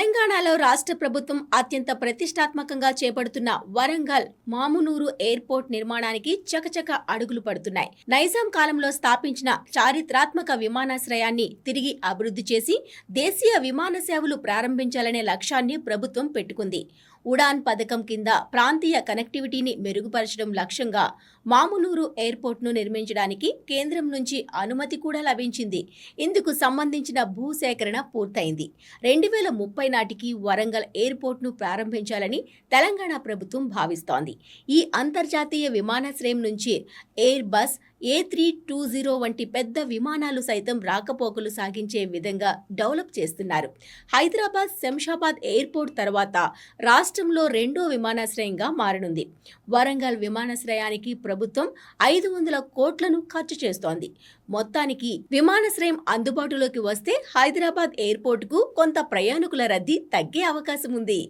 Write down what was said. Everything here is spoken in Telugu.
తెలంగాణలో రాష్ట్ర ప్రభుత్వం అత్యంత ప్రతిష్టాత్మకంగా చేపడుతున్న వరంగల్ మామునూరు ఎయిర్పోర్ట్ నిర్మాణానికి చకచక అడుగులు పడుతున్నాయి. నైజాం కాలంలో స్థాపించిన చారిత్రాత్మక విమానాశ్రయాన్ని తిరిగి అభివృద్ధి చేసి దేశీయ విమాన సేవలు ప్రారంభించాలనే లక్ష్యాన్ని ప్రభుత్వం పెట్టుకుంది. ఉడాన్ పథకం కింద ప్రాంతీయ కనెక్టివిటీని మెరుగుపరచడం లక్ష్యంగా మామునూరు ఎయిర్పోర్ట్ను నిర్మించడానికి కేంద్రం నుంచి అనుమతి కూడా లభించింది. ఇందుకు సంబంధించిన భూసేకరణ పూర్తయింది. 2030 నాటికి వరంగల్ ఎయిర్పోర్ట్ను ప్రారంభించాలని తెలంగాణ ప్రభుత్వం భావిస్తోంది. ఈ అంతర్జాతీయ విమానాశ్రయం నుంచి ఎయిర్ బస్ A320 వంటి పెద్ద విమానాలు సైతం రాకపోకలు సాగించే విధంగా డెవలప్ చేస్తున్నారు. హైదరాబాద్ శంషాబాద్ ఎయిర్పోర్ట్ తర్వాత రాష్ట్రంలో రెండో విమానాశ్రయంగా మారనుంది. వరంగల్ విమానాశ్రయానికి ప్రభుత్వం 500 కోట్లను ఖర్చు చేస్తోంది. మొత్తానికి విమానాశ్రయం అందుబాటులోకి వస్తే హైదరాబాద్ ఎయిర్పోర్టుకు కొంత ప్రయాణికుల రద్దీ తగ్గే అవకాశం ఉంది.